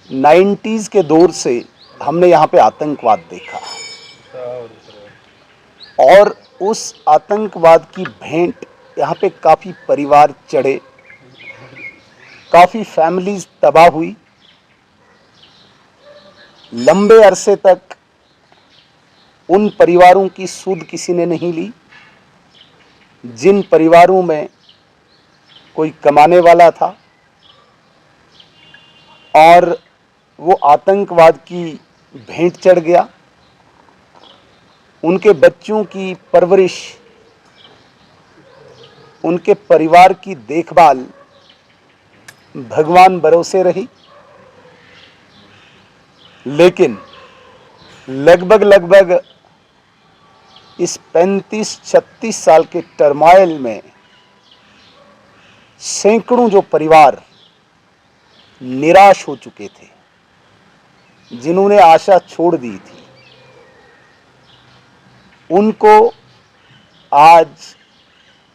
90s के दौर से हमने यहाँ पे आतंकवाद देखा और उस आतंकवाद की भेंट यहाँ पे काफ़ी परिवार चढ़े, काफ़ी फैमिलीज तबाह हुई। लंबे अरसे तक उन परिवारों की सुध किसी ने नहीं ली जिन परिवारों में कोई कमाने वाला था, और वो आतंकवाद की भेंट चढ़ गया। उनके बच्चों की परवरिश, उनके परिवार की देखभाल भगवान भरोसे रही, लेकिन लगभग इस 35-36 साल के टर्माइल में सैकड़ों जो परिवार निराश हो चुके थे, जिन्होंने आशा छोड़ दी थी, उनको आज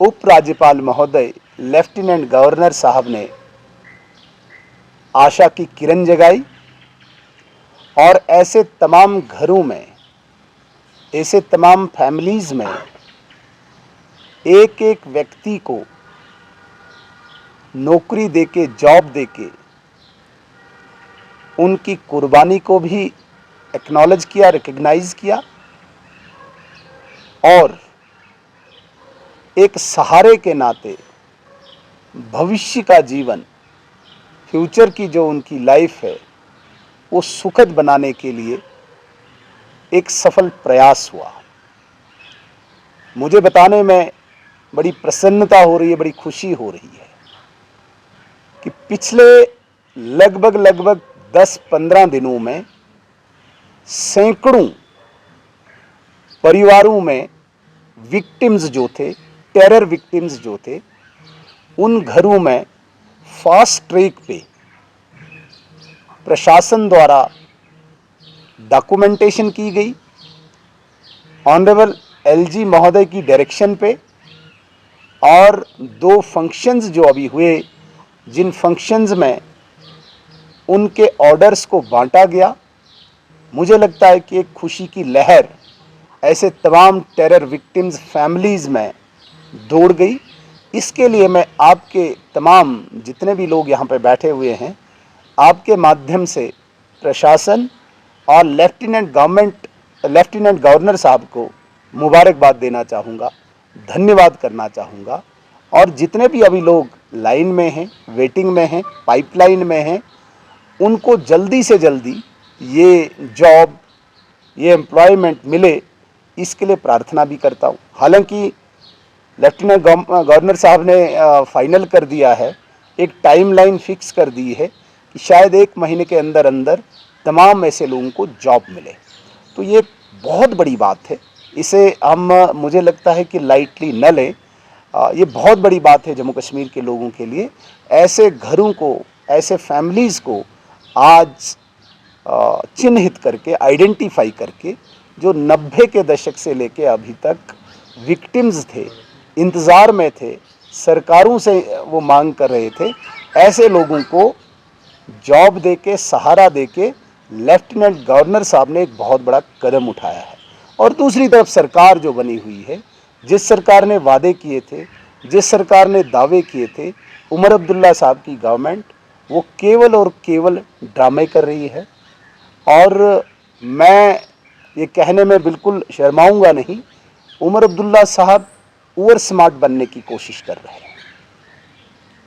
उपराज्यपाल महोदय लेफ्टिनेंट गवर्नर साहब ने आशा की किरण जगाई और ऐसे तमाम घरों में, ऐसे तमाम फैमिलीज में एक एक व्यक्ति को नौकरी देके, जॉब देके उनकी कुर्बानी को भी एक्नॉलेज किया, रिकग्नाइज किया और एक सहारे के नाते भविष्य का जीवन, फ्यूचर की जो उनकी लाइफ है, वो सुखद बनाने के लिए एक सफल प्रयास हुआ। मुझे बताने में बड़ी प्रसन्नता हो रही है, बड़ी खुशी हो रही है कि पिछले लगभग 10-15 दिनों में सैकड़ों परिवारों में विक्टिम्स जो थे, टेरर विक्टिम्स जो थे, उन घरों में फास्ट ट्रैक पे प्रशासन द्वारा डॉक्यूमेंटेशन की गई। ऑनरेबल एलजी महोदय की डायरेक्शन पे, और 2 फंक्शंस जो अभी हुए, जिन फंक्शंस में उनके ऑर्डर्स को बांटा गया, मुझे लगता है कि एक खुशी की लहर ऐसे तमाम टेरर विक्टिम्स फैमिलीज में दौड़ गई। इसके लिए मैं आपके तमाम जितने भी लोग यहाँ पे बैठे हुए हैं, आपके माध्यम से प्रशासन और लेफ्टिनेंट गवर्नर साहब को मुबारकबाद देना चाहूँगा, धन्यवाद करना चाहूँगा। और जितने भी अभी लोग लाइन में हैं, वेटिंग में हैं, पाइपलाइन में हैं, उनको जल्दी से जल्दी ये जॉब, ये एम्प्लॉयमेंट मिले, इसके लिए प्रार्थना भी करता हूँ। हालांकि लेफ्टिनेंट गवर्नर साहब ने फाइनल कर दिया है, एक टाइमलाइन फिक्स कर दी है कि शायद 1 महीने के अंदर अंदर तमाम ऐसे लोगों को जॉब मिले। तो ये बहुत बड़ी बात है, इसे हम, मुझे लगता है कि लाइटली न लें। ये बहुत बड़ी बात है जम्मू कश्मीर के लोगों के लिए। ऐसे घरों को, ऐसे फैमिलीज़ को आज चिन्हित करके, आइडेंटिफाई करके, जो 90 के दशक से लेके अभी तक विक्टिम्स थे, इंतज़ार में थे, सरकारों से वो मांग कर रहे थे, ऐसे लोगों को जॉब देके, सहारा देके लेफ्टिनेंट गवर्नर साहब ने एक बहुत बड़ा कदम उठाया है। और दूसरी तरफ सरकार जो बनी हुई है, जिस सरकार ने वादे किए थे, जिस सरकार ने दावे किए थे, उमर अब्दुल्ला साहब की गवर्नमेंट वो केवल और केवल ड्रामे कर रही है। और मैं ये कहने में बिल्कुल शर्माऊंगा नहीं, उमर अब्दुल्ला साहब ओवर स्मार्ट बनने की कोशिश कर रहे हैं।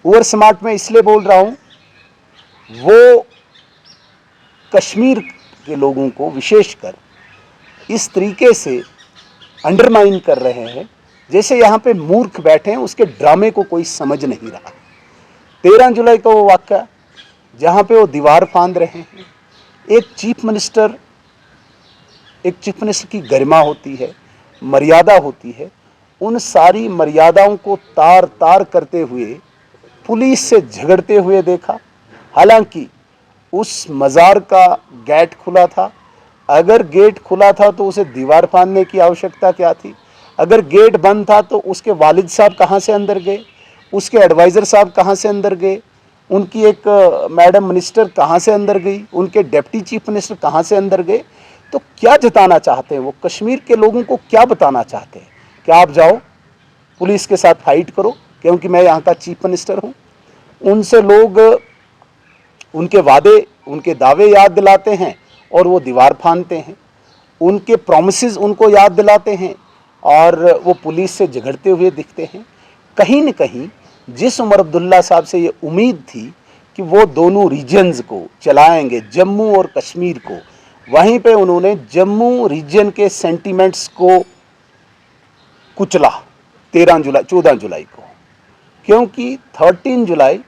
ओवर स्मार्ट में इसलिए बोल रहा हूँ, वो कश्मीर के लोगों को विशेषकर इस तरीके से अंडरमाइन कर रहे हैं जैसे यहाँ पे मूर्ख बैठे हैं, उसके ड्रामे को कोई समझ नहीं रहा। 13 जुलाई का वो वाक़या जहाँ पे वो दीवार फांद रहे हैं। एक चीफ मिनिस्टर की गरिमा होती है, मर्यादा होती है, उन सारी मर्यादाओं को तार तार करते हुए पुलिस से झगड़ते हुए देखा। हालांकि उस मज़ार का गेट खुला था, अगर गेट खुला था तो उसे दीवार फांदने की आवश्यकता क्या थी? अगर गेट बंद था तो उसके वालिद साहब कहाँ से अंदर गए, उसके एडवाइज़र साहब कहाँ से अंदर गए, उनकी एक मैडम मिनिस्टर कहाँ से अंदर गई, उनके डिप्टी चीफ मिनिस्टर कहाँ से अंदर गए। तो क्या जताना चाहते हैं वो, कश्मीर के लोगों को क्या बताना चाहते हैं कि आप जाओ पुलिस के साथ फाइट करो क्योंकि मैं यहाँ का चीफ मिनिस्टर हूँ। उनसे लोग उनके वादे, उनके दावे याद दिलाते हैं और वो दीवार फांदते हैं, उनके प्रॉमिसेस उनको याद दिलाते हैं और वो पुलिस से झगड़ते हुए दिखते हैं। कहीं न कहीं जिस उमर अब्दुल्ला साहब से ये उम्मीद थी कि वो दोनों रीजन्स को चलाएंगे, जम्मू और कश्मीर को, वहीं पे उन्होंने जम्मू रीजन के सेंटीमेंट्स को कुचला 14 जुलाई को, क्योंकि 13 जुलाई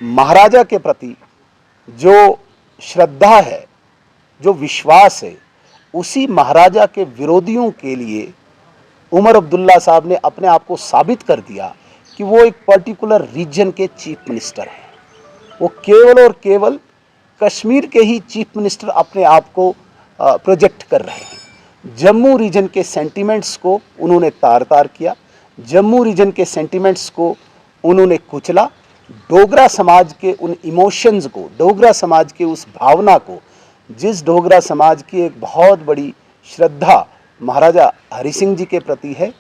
महाराजा के प्रति जो श्रद्धा है, जो विश्वास है, उसी महाराजा के विरोधियों के लिए उमर अब्दुल्ला साहब ने अपने आप को साबित कर दिया कि वो एक पर्टिकुलर रीजन के चीफ मिनिस्टर हैं। वो केवल और केवल कश्मीर के ही चीफ मिनिस्टर अपने आप को प्रोजेक्ट कर रहे हैं। जम्मू रीजन के सेंटीमेंट्स को उन्होंने तार तार किया, जम्मू रीजन के सेंटीमेंट्स को उन्होंने कुचला, डोगरा समाज के उन इमोशंस को, डोगरा समाज के उस भावना को, जिस डोगरा समाज की एक बहुत बड़ी श्रद्धा महाराजा हरि सिंह जी के प्रति है,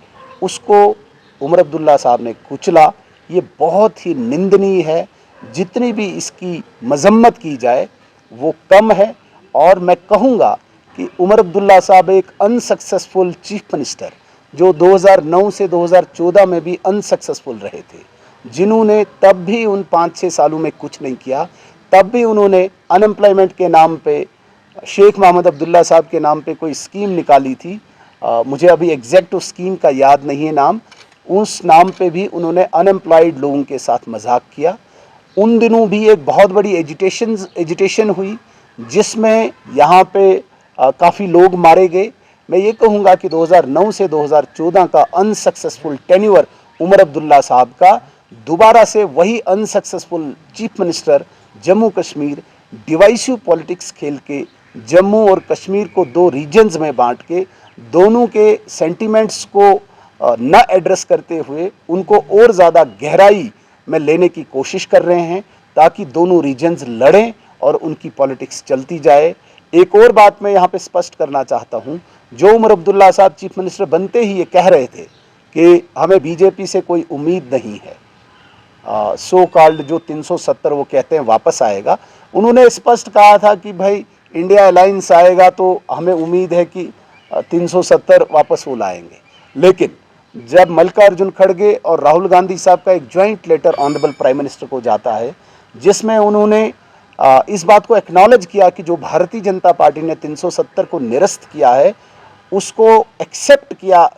उसको उमर अब्दुल्ला साहब ने कुचला। ये बहुत ही निंदनीय है, जितनी भी इसकी मजम्मत की जाए वो कम है। और मैं कहूँगा कि उमर अब्दुल्ला साहब एक अनसक्सेसफुल चीफ मिनिस्टर, जो 2009 से 2014 में भी अनसक्सेसफुल रहे थे, जिन्होंने तब भी उन 5-6 सालों में कुछ नहीं किया, तब भी उन्होंने अनएम्प्लॉयमेंट के नाम पे, शेख मोहम्मद अब्दुल्ला साहब के नाम पे कोई स्कीम निकाली थी, मुझे अभी एग्जैक्ट उस स्कीम का याद नहीं है नाम, उस नाम पे भी उन्होंने अनएम्प्लॉयड लोगों के साथ मजाक किया। उन दिनों भी एक बहुत बड़ी एजिटेशन हुई जिसमें यहाँ पे काफ़ी लोग मारे गए। मैं ये कहूँगा कि 2009 से 2014 का अनसक्सेसफुल टेन्योर उमर अब्दुल्ला साहब का दोबारा से वही unsuccessful chief minister Jammu Kashmir divisive politics खेल के जम्मू और कश्मीर को 2 रीजन्स में बांट के दोनों के सेंटीमेंट्स को न एड्रेस करते हुए उनको और ज़्यादा गहराई में लेने की कोशिश कर रहे हैं ताकि दोनों रीजन्स लड़ें और उनकी पॉलिटिक्स चलती जाए। एक और बात मैं यहाँ पे स्पष्ट करना चाहता हूँ, जो उमर अब्दुल्ला साहब चीफ मिनिस्टर बनते ही ये कह रहे थे कि हमें बीजेपी से कोई उम्मीद नहीं है, सो कॉल्ड जो 370 वो कहते हैं वापस आएगा, उन्होंने स्पष्ट कहा था कि भाई इंडिया अलायंस आएगा तो हमें उम्मीद है कि 370 वापस वो लाएंगे। लेकिन जब मल्लिकार्जुन खड़गे और राहुल गांधी साहब का एक joint letter honourable prime minister को जाता है, जिसमें उन्होंने इस बात को एक्नॉलेज किया कि जो भारतीय जनता पार्टी ने 370 को निरस्त किया है उसको एक्सेप्ट किया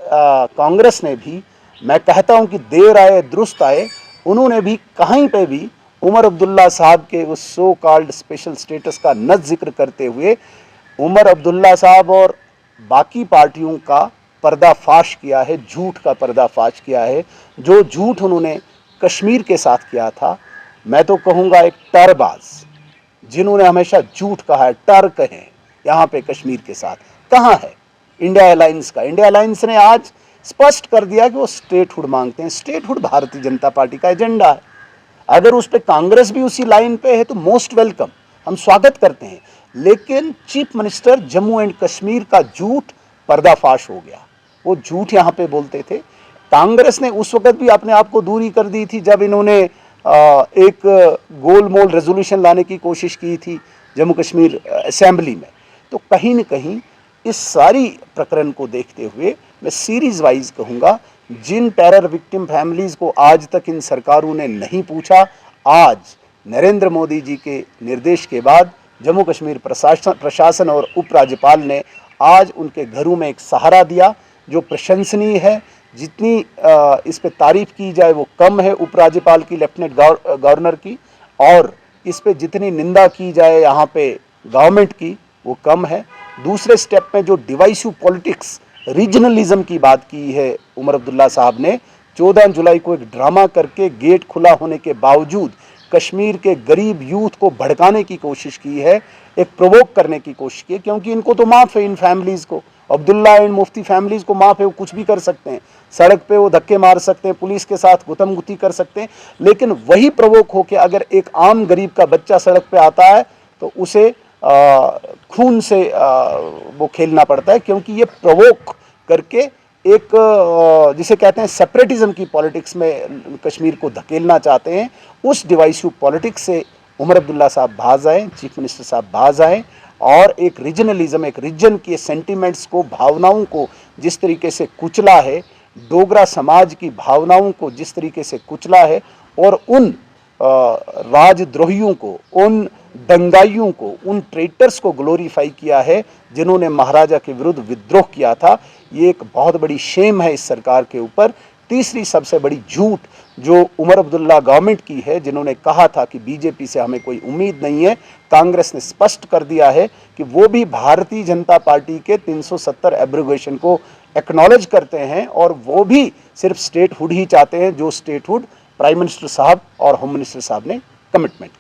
कांग्रेस ने भी। मैं कहता हूं कि देर आए दुरुस्त आए, उन्होंने भी कहीं पे भी उमर अब्दुल्ला साहब के उस सो कॉल्ड स्पेशल स्टेटस का न जिक्र करते हुए उमर अब्दुल्ला साहब और बाकी पार्टियों का पर्दाफाश किया है, झूठ का पर्दाफाश किया है। जो झूठ उन्होंने कश्मीर के साथ किया था, मैं तो कहूँगा एक टरबाज, जिन्होंने हमेशा झूठ कहा है, टर कहें यहाँ पे कश्मीर के साथ, कहाँ है इंडिया अलायंस का। इंडिया अलायंस ने आज स्पष्ट कर दिया कि वो स्टेटहुड मांगते हैं। स्टेटहुड भारतीय जनता पार्टी का एजेंडा है। अगर उस पर कांग्रेस भी उसी लाइन पे है तो मोस्ट वेलकम, हम स्वागत करते हैं। लेकिन chief minister Jammu and Kashmir का झूठ पर्दाफाश हो गया, वो झूठ यहाँ पे बोलते थे। कांग्रेस ने उस वक्त भी अपने आप को दूरी कर दी थी जब इन्होंने एक गोलमोल रेजोल्यूशन लाने की कोशिश की थी जम्मू कश्मीर असेंबली में। तो कहीं न कहीं इस सारी प्रकरण को देखते हुए मैं सीरीज वाइज कहूँगा, जिन टेरर विक्टिम फैमिलीज़ को आज तक इन सरकारों ने नहीं पूछा, आज नरेंद्र मोदी जी के निर्देश के बाद जम्मू कश्मीर प्रशासन और उपराज्यपाल ने आज उनके घरों में एक सहारा दिया, जो प्रशंसनीय है। जितनी इस पे तारीफ़ की जाए वो कम है उपराज्यपाल की, लेफ्टिनेंट गवर्नर की, और इस पे जितनी निंदा की जाए यहाँ पे गवर्नमेंट की वो कम है। दूसरे स्टेप में जो डिवाइसिव पॉलिटिक्स, रीजनलिज्म की बात की है उमर अब्दुल्ला साहब ने, 14 जुलाई को एक ड्रामा करके गेट खुला होने के बावजूद कश्मीर के गरीब यूथ को भड़काने की कोशिश की है, एक प्रोवोक करने की कोशिश की है, क्योंकि इनको तो माफ़ है इन फैमिलीज़ को, अब्दुल्ला एंड मुफ्ती फैमिलीज को माफ है, वो कुछ भी कर सकते हैं, सड़क पे वो धक्के मार सकते हैं, पुलिस के साथ गुतमगुती कर सकते हैं, लेकिन वही प्रवोक हो के अगर एक आम गरीब का बच्चा सड़क पे आता है तो उसे खून से वो खेलना पड़ता है, क्योंकि ये प्रवोक करके एक जिसे कहते हैं सेपरेटिज्म की पॉलिटिक्स में कश्मीर को धकेलना चाहते हैं। उस डिवाइसिव पॉलिटिक्स से उमर अब्दुल्ला साहब बाज आए, चीफ मिनिस्टर साहब बाज आए, और एक रीजनलिज्म, एक रीजन के सेंटिमेंट्स को, भावनाओं को जिस तरीके से कुचला है, डोगरा समाज की भावनाओं को जिस तरीके से कुचला है, और उन राजद्रोहियों को, उन दंगाइयों को, उन ट्रेटर्स को ग्लोरीफाई किया है जिन्होंने महाराजा के विरुद्ध विद्रोह किया था। ये एक बहुत बड़ी शेम है इस सरकार के ऊपर। तीसरी सबसे बड़ी झूठ जो उमर अब्दुल्ला गवर्नमेंट की है, जिन्होंने कहा था कि बीजेपी से हमें कोई उम्मीद नहीं है, कांग्रेस ने स्पष्ट कर दिया है कि वो भी भारतीय जनता पार्टी के 370 एब्रोगेशन को एक्नॉलेज करते हैं, और वो भी सिर्फ स्टेटहुड ही चाहते हैं, जो स्टेटहुड प्राइम मिनिस्टर साहब और होम मिनिस्टर साहब ने कमिटमेंट की।